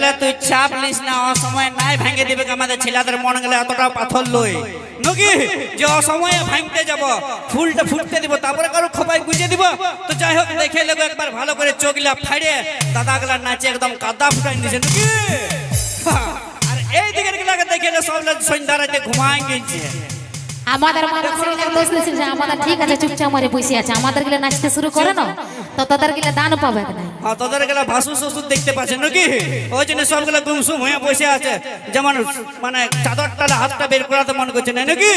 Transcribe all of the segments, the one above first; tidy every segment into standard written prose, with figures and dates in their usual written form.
লে তুই চাপ লিস না, অসময়ে নাই ভেঙে দিবে আমাদের ছেলেদের মন গেলে এতটা পাথর লই নাকি যে অসময়ে ভাঙতে যাব, ফুলটা ফুটতে দিব, তারপরে কারো খোপায় গুজে দিব। তো যাই হোক দেখে লেগো একবার ভালো করে চোখলা ফাড়ে দাদাগুলা নাচে একদম কাদা ফুটাই দিছে নাকি। আর এই দিকের গুলাকে দেখে সব সন্ধ্যা রাতে ঘুমাই গেছে। আমাদের মানুষগুলো দোষ দিয়েছে যে আমাদের ঠিক আছে চুপচাপ মারে বসে আছে, আমাদের গিলা নাচতে শুরু করে না তো তাদের গিলা দান পাবে না। হ্যাঁ তোদের গেলা ভাসু শ্বশুর দেখতে পাচ্ছেন নাকি, ওই জন্য সবগুলা গুমসুম হয়ে বসে আছে, যেমন মানে চাদরটা হাতটা বের করাতে মন করছে না নাকি।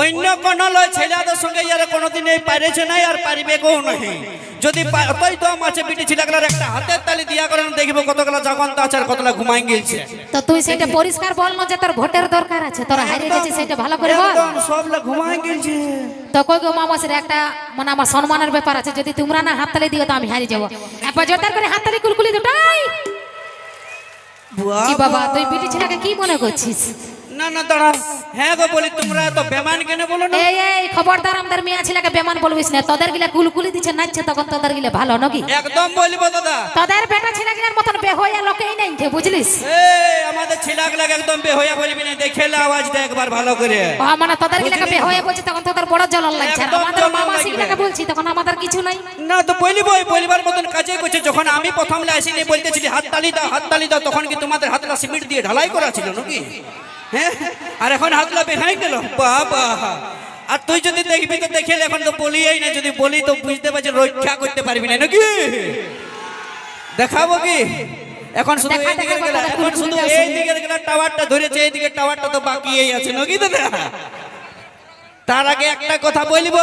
অন্য কোন লয় ছেলেদের সঙ্গে ইয়ারা কোনোদিন এই পারেছে নাই আর পারিবে কেউ নাই। যদি অতই দম আছে বিটি ছেলেগুলার একটা হাতের তালি দিয়া করেন দেখবো কতগুলা জগন্ত আছে আর কতগুলা ঘুমাই গেছে। তো তুই সেটা পরিষ্কার বল না যে তোর ভোটের দরকার আছে, তোরা হারিয়ে গেছিস সেটা ভালো করে বল। একদম সবলা ঘুমাই গেছে। তো কই গো মামাসের একটা মানে আমার সম্মানের ব্যাপার আছে, যদি তোমরা না হাততালি দিও তো আমি হারিয়ে যাবো। একবার জোরদার করে হাততালি কুলকুলি দুটাই। কি বাবা তুই বিটি ছেলেকে কি মনে করছিস? না না দাঁড়াও, হ্যাঁ গো বলি তোমরা তো বেমান কেন বলো না? এই খবরদার আমাদের মিয়া ছেলেকে বেমান বলবিস না, তোদের গিলা কুলকুলি দিচ্ছে নাচছে তখন তোদের গিলা ভালো নাকি? একদম বলবো দাদা, তোদের বেটা ছেলেগুলোর মতন বেহইয়া লোকেই নাই বুঝলিস। এই আমাদের ছেলেগুলাকে একদম বেহইয়া বলবি না, দেখেলে আওয়াজ দে একবার ভালো করে। মানে তোদের গিলাকে বেহইয়া বলছি তখন তোদের বড় জ্বলন লাগছে, আর আমাদের মামাসি গিলাকে বলছি তখন আমাদের কিছু নাই। না তো বলিবই, বলিবার মতন কাজে করছে। যখন আমি প্রথম আসিনি বলতেছিলি হাততালি দাও হাততালি দাও, তখন কি তোমাদের হাতটা সিমেন্ট দিয়ে ঢালাই করা ছিল নাকি? হ্যাঁ, আর এখন হাতলা বেহাই গেল বাবা। আর তুই যদি দেখবি তো দেখে এখন তো বলিই না, যদি বলি তো বুঝতে পারছি রক্ষা করতে পারবি না নাকি। দেখাবো কি এখন শুধু এই দিকের গেলা, এখন শুধু এই দিকের গেলা টাওয়ারটা ধরেছে, এই দিকের টাওয়ারটা তো বাকিই আছে নাকি দাদা। তার আগে একটা কথা বলবো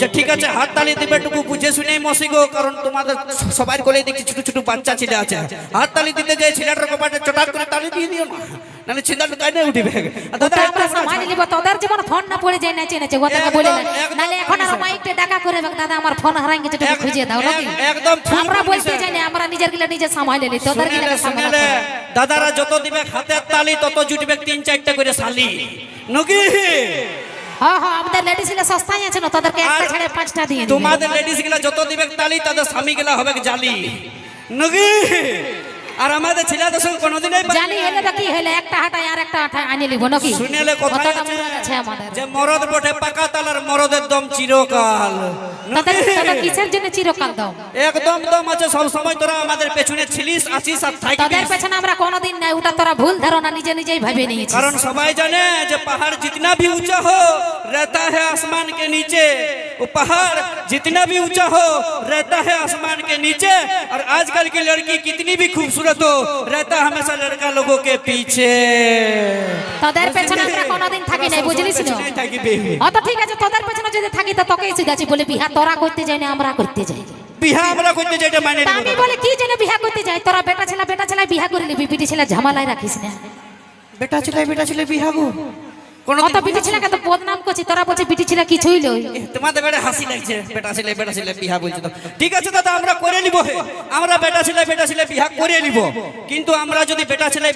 যে ঠিক আছে হাততালি দিবে টুকু বুঝে শুনে মসি গো, কারণ তোমাদের সবার কোলে দেখছি ছোট ছোট বাচ্চা ছেলে আছে, হাততালি দিতে যে ছেলেটার কপাটে চটাক করে তালি দিয়ে দিও না, নালে ছেলেটা কাইনে উঠিবে। দাদা আমরা সামাল নিব, তোদের জীবন ফোন না পড়ে যায় নাচে নাচে ওটাকে বলে না, নালে এখন আর মাইকটা ডাকা করে দাদা আমার ফোন হারাই গেছে একটু খুঁজে দাও নাকি। একদম আমরা বলতে যাই না, আমরা নিজের গিলা নিজে সামাল নিলি, তোদের গিলা সামাল। দাদারা যত দিবে হাতের তালি তত জুটবে 3-4টা করে শালি নাকি। হ্যাঁ হ্যাঁ আমাদের লেডিস গুলা সস্তাই আছে না, তোদেরকে একটা ছেড়ে 5টা দিয়ে দিবে। তোমাদের লেডিস গুলা যত দিবে তালি তাদের স্বামী গুলা হবে জালি নাকি। আর আমাদের ছেলেদের সঙ্গে কোনোদিনই জানি হলে তো কি হলে একটা হাঁটায় আর একটা হাঁটায় আনি লিব নাকি। শুনেলে কথা আছে আমাদের যে মরদ বটে পাকা তালার মরদের দম চিরকাল। তোরা কিসের জন্য চিরকাল দাও? একদম দম আছে, সব সময় তোরা আমাদের পেছনে ছিলিস আছিস আর থাকবি। তোদের পেছনে আমরা কোনোদিন নাই, ওটা তোরা ভুল ধারণা নিজে নিজেই ভাবে নিয়েছিস। কারণ সবাই জানে যে পাহাড় जितना भी ऊंचा हो रहता है आसमान के नीचे, वो पहाड़ जितना भी ऊंचा हो रहता है आसमान के नीचे। और आजकल की लड़की कितनी भी खूबसूरत हो रहता हमेशा लड़का लोगों के पीछे। তোদের পেছনে আমরা কোনোদিন থাকি নাই বুঝলিস না। তো ঠিক আছে তোদের পেছনে যদি থাকি তো তোকেই সিধাছি বলে বিহা তোরা করতে যাই না আমরা করতে যাই। বিহা আমরা করতে যাই, এটা মানে আমি বলে কি জন্য বিহা করতে যাই? তোরা বেটা ছেলে বিহা করে নিবি, বিটি ছেলে ঝামেলায় রাখিস না। বেটা ছেলে বিহা গো কত বিটি ছেলেকে তো বদনাম করছি, তোরা বলছে বিটি ছেলে কিছুই লই। তোমাদের বেটা হাসি লাগছে, বেটা ছেলে বিহা বলছে তো ঠিক আছে দাদা আমরা করে নিব, আমরা বেটা ছেলে বিহা করে নিব। কিন্তু আমরা যদি বেটা ছেলে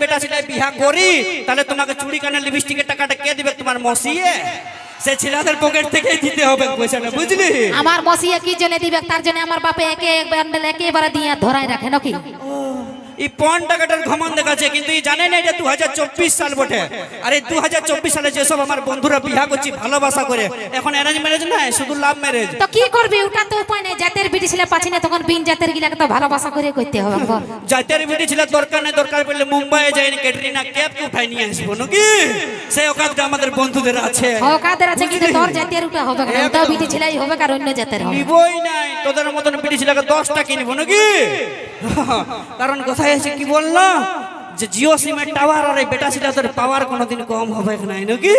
বিহা করি তাহলে তোমাকে চুড়ি কানের লিপস্টিকের টাকাটা কে দিবে? তোমার মসিয়ে সে ছেলেদের পকেট থেকেই দিতে হবে পয়সাটা, বুঝলি? আমার মসিয়ে কি জন্য দিবে? তার জন্য আমার বাপে একেবারে দিয়ে ধরাই রাখে নাকি। এই পন টাকাটার ঘমন দেখাচ্ছে, কিন্তু এই জানে না এটা 2024 সাল বটে। আর এই 2024 সালে যেসব আমার বন্ধুরা বিয়া করছি ভালোবাসা করে, এখন অ্যারেঞ্জ ম্যারেজ না শুধু লাভ ম্যারেজ। তো কি করবি? ওটা তো উপায় নেই, জাতের বিটি ছেলে পাচ্ছি না তখন বিন জাতের গিলাকে তো ভালোবাসা করে করতে হবে। জাতের বিটি ছেলে দরকার নেই, দরকার পড়লে মুম্বাইয়ে যাই ক্যাটরিনা ক্যাফকে উঠাই নিয়ে আসবো নাকি। সেই ওকাদটা আমাদের বন্ধুদের আছে, ওকাদের আছে, কিন্তু তোর জাতের ওটা হবে না, ওটা বিটি ছেলেই হবে আর অন্য জাতের হবে। নিবই নাই, তোদের মতন বিটি ছেলেকে 10টা কিনবো নাকি। কারণ কোথায় আছে কি বললো যে জিও সিমের টাওয়ার আর এই বেটা ছেলেদের পাওয়ার কোনোদিন কম হবে নাই নাকি,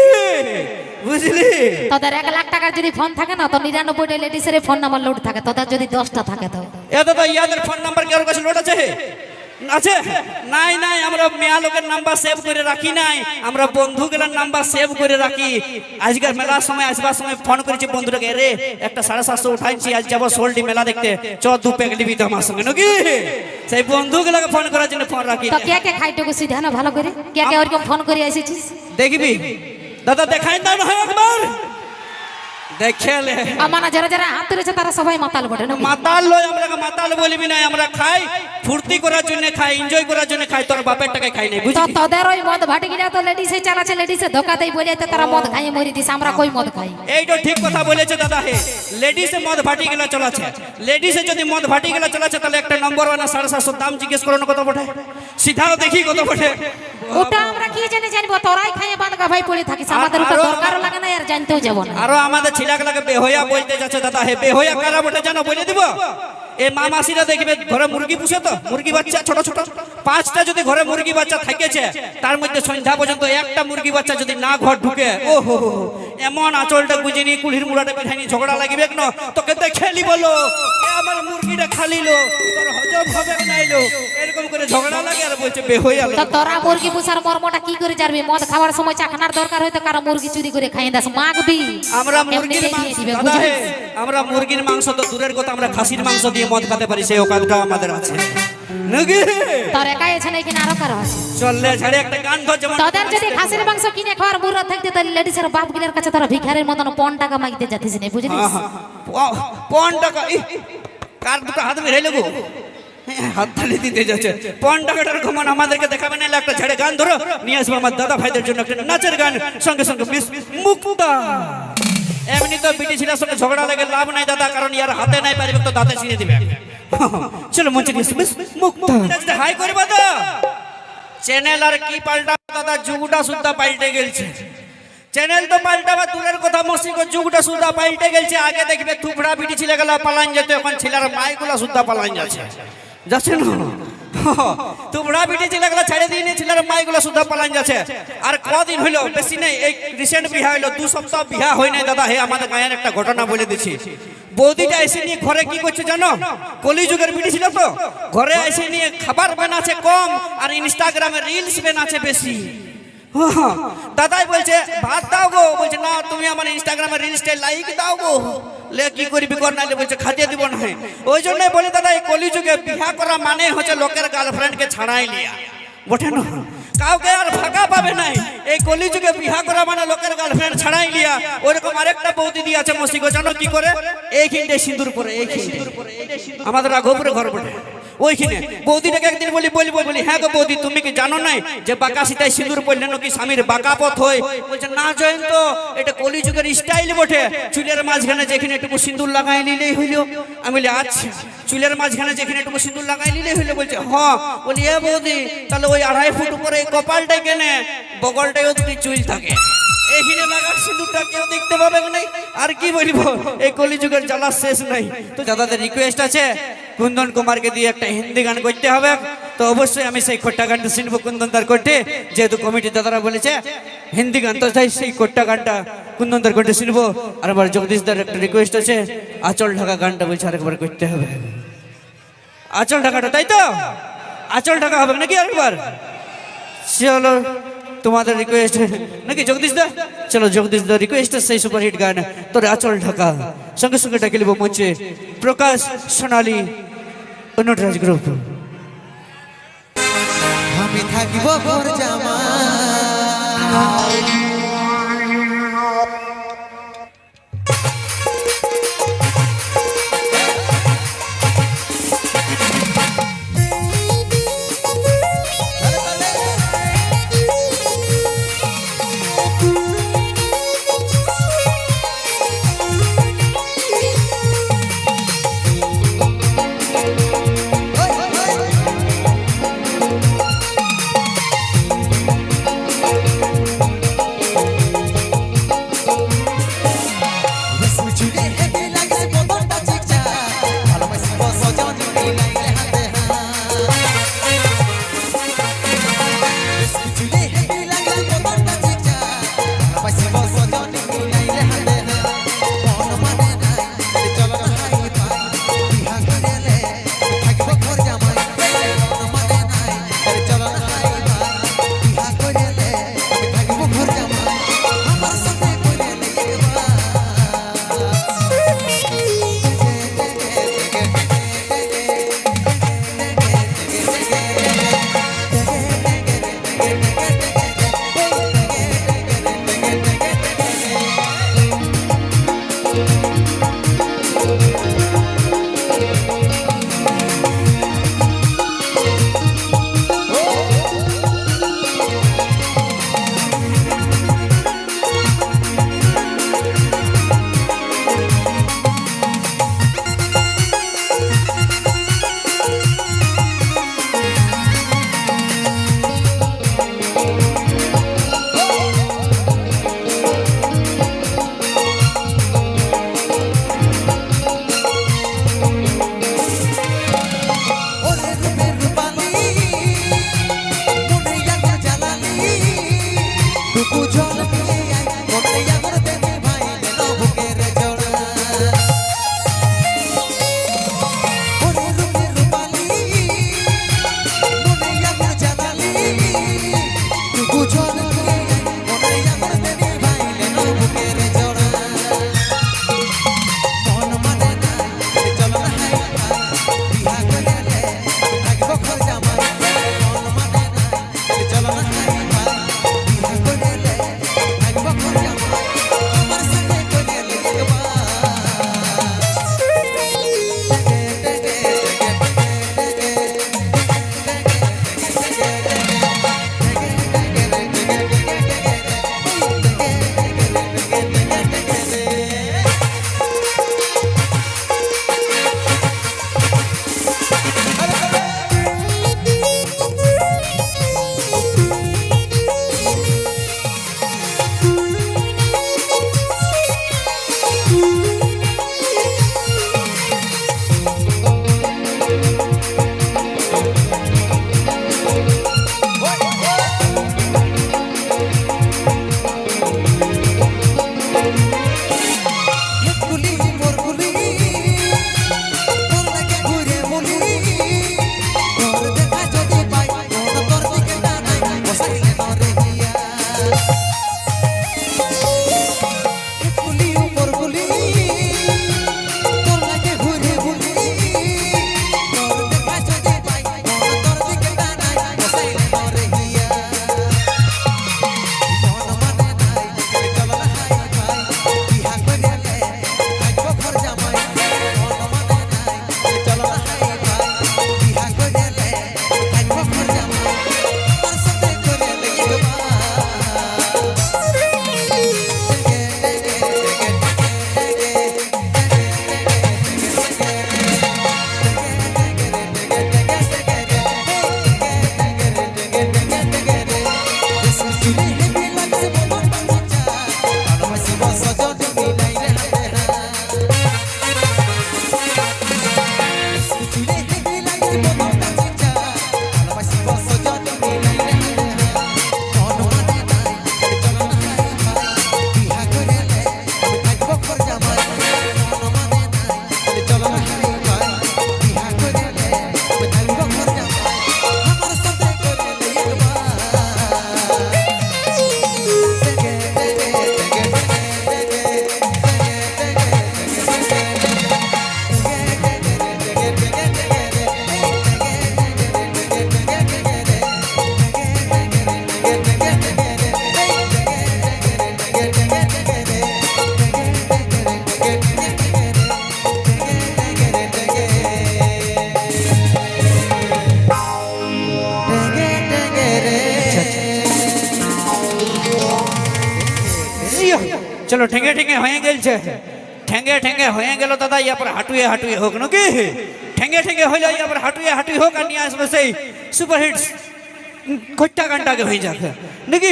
বুঝলি? তোদের 1 লাখ টাকার যদি ফোন থাকে না তো 99টা লেডিসের ফোন নাম্বার লোড থাকে, তোদের যদি 10টা থাকে তো এটা তো ইয়াদের ফোন নাম্বার কারোর কাছে লোড আছে? আছে নাই নাই, আমরা মেয়া লোকের নাম্বার সেভ করে রাখি নাই, আমরা বন্ধুগুলোর নাম্বার সেভ করে রাখি। আজকের মেলার সময় আসবার সময় ফোন করেছি বন্ধুটাকে, রে একটা 750 উঠাইছি, আজ যাবো সোলটি মেলা দেখতে, চ 2 প্যাক নিবি তো আমার সঙ্গে নাকি। সেই বন্ধুগুলোকে ফোন করার জন্য ফোন রাখি। তো কে কে খাইটুকু সিধা না ভালো করে, কে কে ওরকম ফোন করে এসেছিস দেখবি দাদা দেখাই দাও না একবার। দেখেলে আমার যারা যারা হাত তুলেছে তারা সবাই মাতাল বটে না মাতাল লয়, আমরা মাতাল বলবি না, আমরা খাই ফুর্তি করার জন্য খাই, এনজয় করার জন্য খাই, তোর বাপের টাকায় খাই নাই তো বুঝলি। তোদের ওই মদ ভাটি গিলা তো লেডিসে চালাচ্ছে, লেডিসে ধোকা দেই বলে তো তারা মদ খাইয়ে মরি দিছে, আমরা কই মদ খাই। এইটা ঠিক কথা বলেছে দাদা। হে লেডিসে মদ ভাটি গেলা চলাছে, লেডিসে যদি মদ ভাটি গেলা চলাছে তাহলে একটা নম্বর ওয়ান 750 দাম জিজ্ঞেস করো না কত বটে, সিধাও দেখি কত বটে। ওটা আমরা কি জানবো, তোরাই খাইয়ে বাঁধগা ভাই পড়ে থাকিস, আমাদের ওটা দরকার লাগে না আর জানতেও যাব না। আরো আমাদের ছিলাগুলাকে বেহয়া বলতে যাচ্ছে দাদা। হে বেহয়া কারা বটে জানো বলে দিব। এই মা মাসিরা দেখবে ঘরে মুরগি পুষে, তো মুরগি বাচ্চা ছোট ছোট 5টা যদি ঘরে মুরগি বাচ্চা থাকেছে, তার মধ্যে সন্ধ্যা পর্যন্ত একটা মুরগি বাচ্চা যদি না ঘর ঢুকে, ও হো এমন আঁচলটা গুজে নিয়ে কুলির মুড়াটা বেঠাইনি ঝগড়া লাগিবে না, তোকে দেখেলি বলো এ আমার মুরগিটা খালিলো, তোর হজম হবে নাইলো, এরকম করে ঝগড়া লাগে আর বলছে বেহয়া। তো তোরা মুরগি পুষার মর্মটা কি করে জানবি? মদ খাওয়ার সময় চাখানার দরকার হয়তো কারো মুরগি চুরি করে খাইয়ে দাস মাগবি। আমরা মুরগির মাংস দাদা, হে আমরা মুরগির মাংস তো দূরের কথা, আমরা খাসির মাংস দিয়ে মদ খেতে পারি, সেই ওকালটাও আমাদের আছে নাকি? তোর একাই আছে নাকি আরো কারো আছে? চললে ছাড়ে একটা গান ধর যেমন তোদের যদি খাসির মাংস কিনে খাওয়ার মুরত থাকতে তাহলে লেডিসের বাপ গিলার কাছে তোরা ভিখারির মতন 5 টাকা মাগতে যাতিস না, বুঝলিস? 5 টাকা কার দুটো হাত বের হইলো গো, হাত তালি দিতে যাচ্ছে। 5 টাকাটার ঘুমান আমাদেরকে দেখাবে না, একটা ছেড়ে গান ধরো নিয়ে আসবো আমার দাদা ভাইদের জন্য একটা নাচের গান, সঙ্গে সঙ্গে মিস মুক্তা। এমনি তো বিটি ছিলার সঙ্গে ঝগড়া লাগে লাভ নাই দাদা, কারণ ইয়ার হাতে নাই পারিবে তো দাঁতে ছিঁড়ে দিবে। চলো মঞ্চে নিয়ে মিস মুক্তা হাই করবা তো। চ্যানেল আর কি পাল্টা দাদা, যুগটা সুদ্ধা পাল্টে গেছে। চ্যানেল তো পাল্টাবা দূরের কথা, মসিকো যুগটা সুদ্ধা পাল্টে গেছে। আগে দেখবে থুপড়া বিটি ছিলে গেলা পালান যেত, এখন ছেলের মাইগুলা সুদ্ধা পালান যাচ্ছে, যাচ্ছে না? তোমরা বিটি ছেলেগুলা ছেড়ে দিয়ে ছেলের মাইগুলা সুদ্ধা পালান যাচ্ছে। আর কদিন হইলো, বেশি নেই, এই রিসেন্ট বিয়া হইলো, 2 সপ্তাহ বিয়া হয় নাই দাদা। হে আমাদের গায়ের একটা ঘটনা বলে দিচ্ছি। বৌদিটা এসে নিয়ে ঘরে কি করছে জানো? কলিযুগের বিটি ছিল তো, ঘরে এসে নিয়ে খাবার বানাচ্ছে কম আর ইনস্টাগ্রামে রিলস বানাচ্ছে বেশি। দাদাই বলছে ভাত দাও গো, বলছে না তুমি আমার ইনস্টাগ্রামে রিলসটা লাইক দাও গো, লে কি করবি কর, নাইলে বলছে খাইয়ে দিব না। ওই জন্যই বলে দাদা এই কলিযুগে বিয়া করা মানে হচ্ছে লোকের গার্লফ্রেন্ডকে ছাড়াই লিয়া বটে না, কাউকে আর ফাঁকা পাবে নাই। এই কলিযুগে বিয়া করা মানে লোকের গার্লফ্রেন্ড ছাড়াই লিয়া। ওইরকম আরেকটা বৌদি দিয়ে আছে মসিগো, জানো কি করে? এইখানটায় সিঁদুর পরে, এইখানটায় আমাদের রাঘবপুরে ঘর বটে, ওইখানে বৌদিটাকে একদিন বলি হ্যাঁ গো বৌদি তুমি কি জানো নাই যে বাঁকা সীতায় সিঁদুর পড়লে নাকি স্বামীর বাঁকা পথ হয়? বলছে না জয়ন্ত, এটা কলিযুগের স্টাইল বটে, চুলের মাঝখানে যেখানে একটু সিঁদুর লাগাই নিলেই হইল। আমি বলি আচ্ছা, চুলের মাঝখানে যেখানে একটু সিঁদুর লাগাই নিলেই হইল? বলছে হ্যাঁ। বলি এ বৌদি তাহলে ওই 2.5 ফুট উপরে এই কপালটাই কেনে, বগলটাইও দুটি চুল থাকে, এইখানে লাগার সিঁদুরটা কেউ দেখতে পাবে নাই। আর কি বলবো, এই কলিযুগের জ্বালা শেষ নাই। তো দাদাদের রিকোয়েস্ট আছে কুন্দন কুমারকে দিয়ে একটা হিন্দি গান করতে হবে, তো অবশ্যই আমি সেই কোট্টা গানটা শুনবো কুন্দন দার করতে, যেহেতু কমিটি দাদারা বলেছে হিন্দি গান, তো তাই সেই কোট্টা গানটা কুন্দন দার করতে শুনবো। আর আমার জগদীশ দার একটা রিকোয়েস্ট আছে আঁচল ঢাকা গানটা বলছে আরেকবার করতে হবে। আঁচল ঢাকাটা, তাই তো আঁচল ঢাকা হবে নাকি আরেকবার? চলো তোমাদের রিকোয়েস্ট নাকি জগদীশ দা? চলো জগদীশ দা রিকোয়েস্ট সেই সুপারহিট গান তোর আঁচল ঢাকা, সঙ্গে সঙ্গে ডাকে লিব মঞ্চে প্রকাশ, সোনালী, অনুরাজ গ্রুপ। আমি থাকিব ঘর জামা চলো ঠেঙ্গে ঠেঙ্গে হয়ে গেলছে ঠেঙ্গে ঠেঙ্গে হয়ে গেল দাদা ইয়া পর হাঁটুয়ে হাঁটুয়ে হোক নাকি ঠেঙ্গে ঠেঙ্গে হইলে ইয়া পর হাঁটুয়ে হাঁটুয়ে হোক আর নিয়ে আসবে সেই সুপার হিটস খোট্টা গানটাকে হয়ে যাক নাকি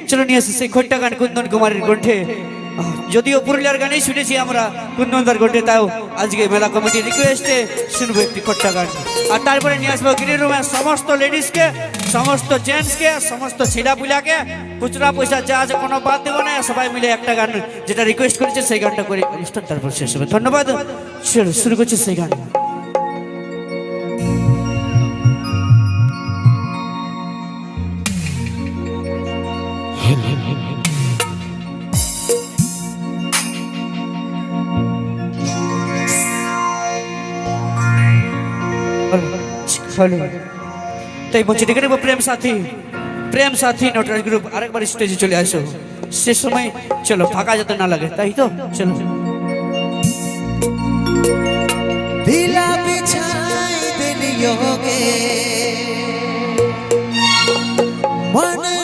চলো নিয়ে আসি সেই খোট্টা গান কুন্দন কুমারের কণ্ঠে যদিও পুরুলিয়ার গানেই শুনেছি আমরা কুন্দনদার কণ্ঠে তাও আজকে মেলা কমিটির রিকোয়েস্টে শুনবো একটি খোট্টা গান আর তারপরে নিয়ে আসবো গ্রিন রুমের সমস্ত লেডিসকে সমস্ত জেন্টসকে সমস্ত ছেলেপুলাকে খুচরা পয়সা যা আছে কোনো বাদ দেবো না সবাই মিলে একটা গান যেটা রিকোয়েস্ট করেছে সেই গানটা করে অনুষ্ঠান তারপর শেষ হবে ধন্যবাদ শুরু করছি সেই গান তাই বলছি দেখে নেবো প্রেম সাথী নটরাজ গ্রুপ আরেকবার স্টেজে চলে আসো সে সময় চলো ফাঁকা যাতে না লাগে তাই তো চলো दिला बिछाई दिलियोगे मन